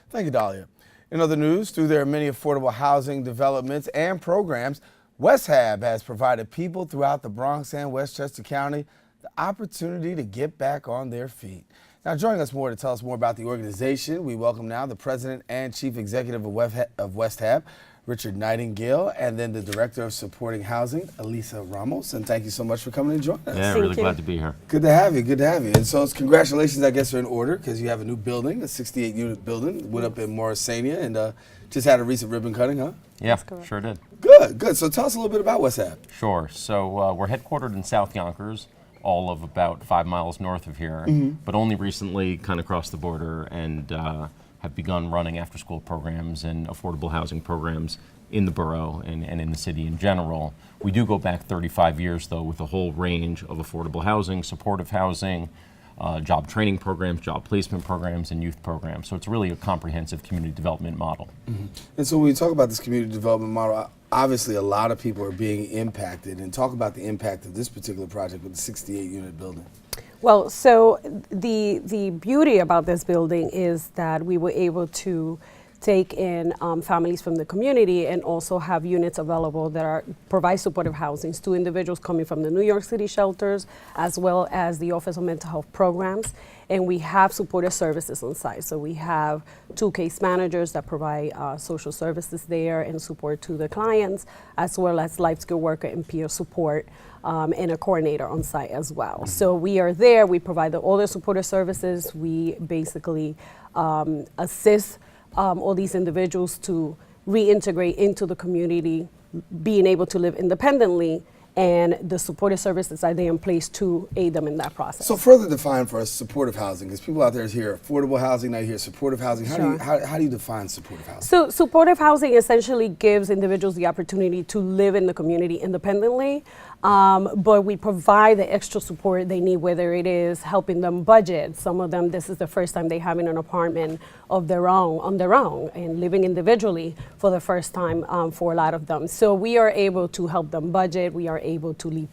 Thank you, Dahlia. In other news, through their many affordable housing developments and programs, Westhab has provided people throughout the Bronx and Westchester County the opportunity to get back on their feet. Now, joining us more to tell us more about the organization, we welcome now the President and Chief Executive of Westhab, Richard Nightingale, and then the Director of Supporting Housing, Elissa Ramos. And thank you so much for coming and joining us. Yeah, really glad to be here. Good to have you, good to have you. And so it's congratulations, I guess, are in order because you have a new building, a 68-unit building, went up in Morrisania and just had a recent ribbon cutting, huh? Yeah, sure did. Good, good. So tell us a little bit about Westhab. Sure. So we're headquartered in South Yonkers, all of about 5 miles north of here, but only recently kind of crossed the border and have begun running after-school programs and affordable housing programs in the borough and in the city in general. We do go back 35 years, though, with a whole range of affordable housing, supportive housing, job training programs, job placement programs, and youth programs. So it's really a comprehensive community development model. And so when you talk about this community development model, obviously a lot of people are being impacted. And talk about the impact of this particular project with the 68-unit building. Well, so the beauty about this building is that we were able to take in families from the community and also have units available that provide supportive housing to individuals coming from the New York City shelters as well as the Office of Mental Health Programs. And we have supportive services on site. So we have 2 case managers that provide social services there and support to the clients, as well as life skill worker and peer support, and a coordinator on site as well. So we are there, we provide all the supportive services, we basically assist all these individuals to reintegrate into the community, being able to live independently, and the supportive services are there in place to aid them in that process. So further define for us supportive housing, because people out there hear affordable housing, now you hear supportive housing. How do you define supportive housing? So supportive housing essentially gives individuals the opportunity to live in the community independently, but we provide the extra support they need, whether it is helping them budget. Some of them, this is the first time they have in an apartment of their own, on their own, and living individually for the first time for a lot of them. So we are able to help them budget. We are able to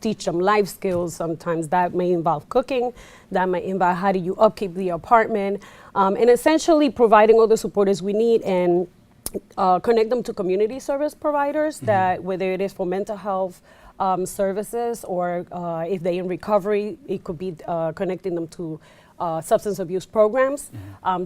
teach them life skills. Sometimes that may involve cooking. That might involve how do you upkeep the apartment, and essentially providing all the supporters we need and connect them to community service providers that whether it is for mental health services or if they're in recovery, it could be connecting them to substance abuse programs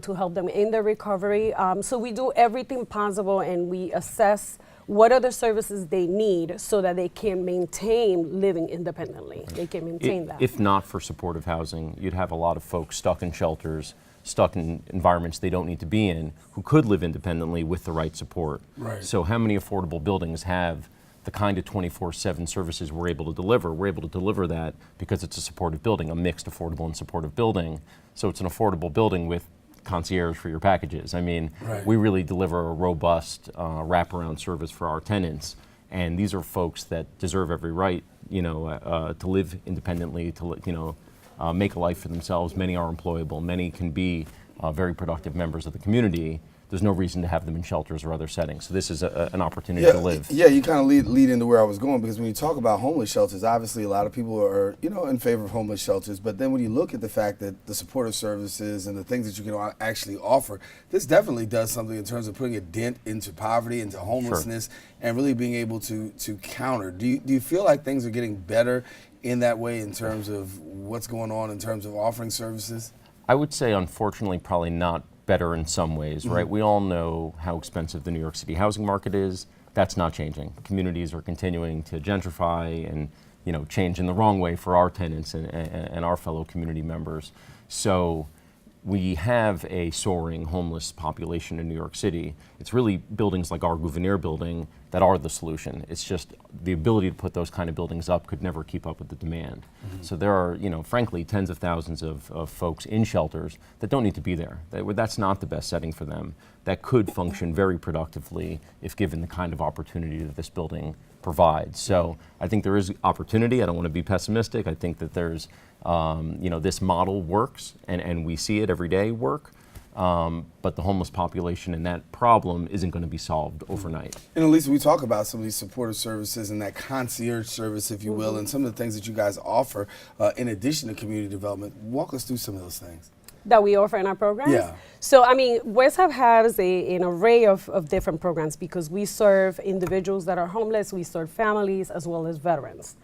to help them in their recovery. So we do everything possible and we assess what are the services they need so that they can maintain living independently. They can maintain that. If not for supportive housing, you'd have a lot of folks stuck in shelters, stuck in environments they don't need to be in, who could live independently with the right support. Right. So how many affordable buildings have the kind of 24/7 services we're able to deliver? We're able to deliver that because it's a supportive building, a mixed affordable and supportive building. So it's an affordable building with concierge for your packages. I mean, we really deliver a robust wraparound service for our tenants. And these are folks that deserve every right, to live independently, to make a life for themselves. Many are employable. Many can be very productive members of the community. There's no reason to have them in shelters or other settings. So this is an opportunity to live. Yeah, you kind of lead into where I was going, because when you talk about homeless shelters, obviously a lot of people are, in favor of homeless shelters. But then when you look at the fact that the supportive services and the things that you can actually offer, this definitely does something in terms of putting a dent into poverty, into homelessness, and really being able to counter. Do you feel like things are getting better in that way in terms of what's going on in terms of offering services? I would say, unfortunately, probably not better in some ways, right? We all know how expensive the New York City housing market is. That's not changing. Communities are continuing to gentrify and, change in the wrong way for our tenants and our fellow community members. So we have a soaring homeless population in New York City. It's really buildings like our Gouverneur building that are the solution. It's just the ability to put those kind of buildings up could never keep up with the demand. So there are, frankly, tens of thousands of folks in shelters that don't need to be there. That's not the best setting for them. That could function very productively if given the kind of opportunity that this building provides. So I think there is opportunity. I don't want to be pessimistic. I think that there's, this model works, and we see it every day work. But the homeless population and that problem isn't going to be solved overnight. And Elissa, we talk about some of these supportive services and that concierge service, if you will, and some of the things that you guys offer in addition to community development. Walk us through some of those things. that we offer in our programs. Yeah. So, I mean, Westhab has an array of different programs because we serve individuals that are homeless, we serve families, as well as veterans.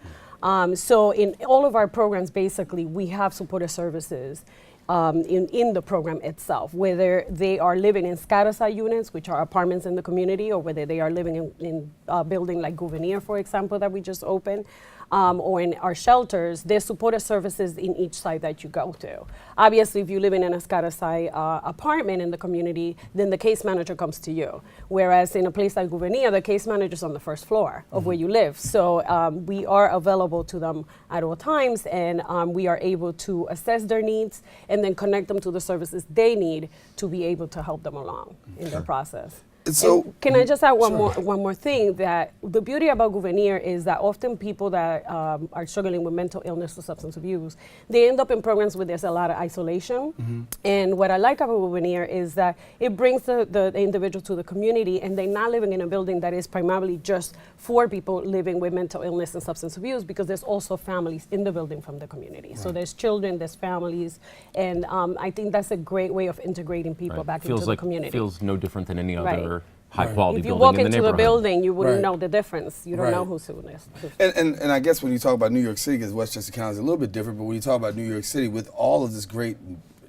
So in all of our programs, basically, we have supportive services in the program itself, whether they are living in SCADA units, which are apartments in the community, or whether they are living in a building like Gouverneur, for example, that we just opened. Or in our shelters, there's supportive services in each site that you go to. Obviously, if you live in an SCADA apartment in the community, then the case manager comes to you. Whereas in a place like Gouverneur, the case manager is on the first floor of where you live. So we are available to them at all times, and we are able to assess their needs and then connect them to the services they need to be able to help them along in their process. So, and can I just add one more thing? That the beauty about Gouverneur is that often people that are struggling with mental illness or substance abuse, they end up in programs where there's a lot of isolation. And what I like about Gouverneur is that it brings the individual to the community, and they're not living in a building that is primarily just for people living with mental illness and substance abuse, because there's also families in the building from the community. Right. So there's children, there's families, and I think that's a great way of integrating people back into the community. Feels no different than any other high quality building in the neighborhood. If you walk into the building, you wouldn't know the difference. You don't know who's who is. And I guess when you talk about New York City, because Westchester County is a little bit different, but when you talk about New York City, with all of this great,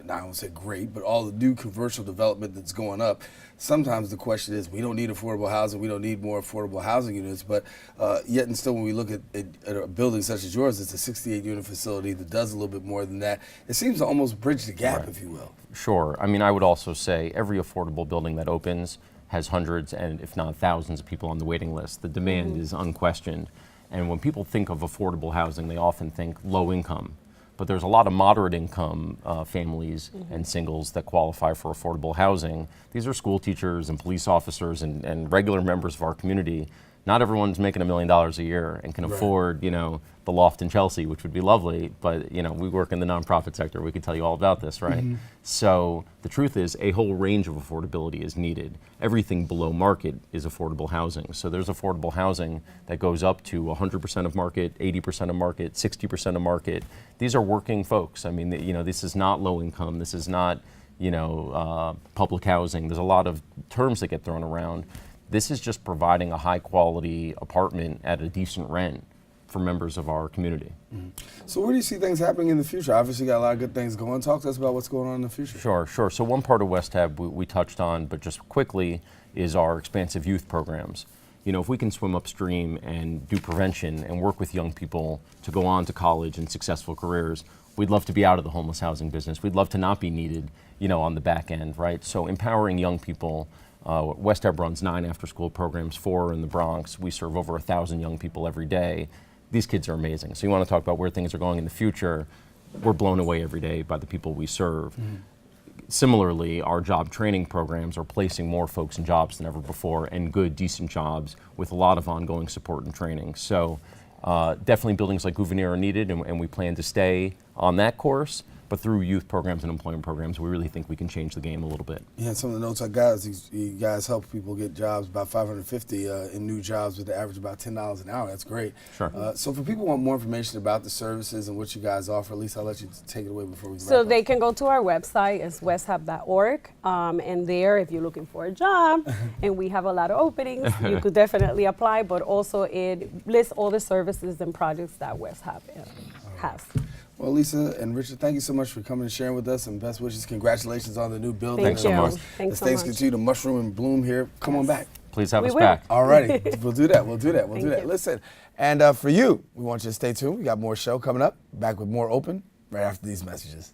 I won't say great, but all the new commercial development that's going up, sometimes the question is, we don't need affordable housing, we don't need more affordable housing units, but yet and still when we look at a building such as yours, it's a 68-unit facility that does a little bit more than that. It seems to almost bridge the gap, if you will. Sure. I mean, I would also say every affordable building that opens has hundreds and if not thousands of people on the waiting list. The demand is unquestioned. And when people think of affordable housing, they often think low income. But there's a lot of moderate income families and singles that qualify for affordable housing. These are school teachers and police officers and regular members of our community. Not everyone's making $1 million a year and can afford, the loft in Chelsea, which would be lovely, but we work in the nonprofit sector. We could tell you all about this, right? So the truth is a whole range of affordability is needed. Everything below market is affordable housing. So there's affordable housing that goes up to 100% of market, 80% of market, 60% of market. These are working folks. I mean, this is not low income. This is not, public housing. There's a lot of terms that get thrown around. This is just providing a high quality apartment at a decent rent for members of our community. So where do you see things happening in the future? Obviously you got a lot of good things going. Talk to us about what's going on in the future. Sure. So one part of Westhab we touched on, but just quickly, is our expansive youth programs. If we can swim upstream and do prevention and work with young people to go on to college and successful careers, we'd love to be out of the homeless housing business. We'd love to not be needed, on the back end, right? So empowering young people. Westhab runs 9 after-school programs, 4 in the Bronx. We serve over 1,000 young people every day. These kids are amazing. So you want to talk about where things are going in the future, we're blown away every day by the people we serve. Similarly, our job training programs are placing more folks in jobs than ever before, and good, decent jobs with a lot of ongoing support and training. So definitely buildings like Gouverneur are needed, and we plan to stay on that course. But through youth programs and employment programs, we really think we can change the game a little bit. Yeah, some of the notes I got is you guys help people get jobs, about 550 in new jobs with the average about $10 an hour. That's great. Sure. So for people who want more information about the services and what you guys offer, Elissa, I'll let you take it away before we wrap So up. they can go to our website, it's westhab.org, and there, if you're looking for a job, and we have a lot of openings, you could definitely apply, but also it lists all the services and projects that Westhab has. Well, Elissa and Richard, thank you so much for coming and sharing with us, and best wishes. Congratulations on the new building. Thanks so much. As things continue to mushroom and bloom here, come on back. Please have us will. back. All righty, we'll do that. Thank you. Listen, and for you, we want you to stay tuned. We got more show coming up. Back with more Open right after these messages.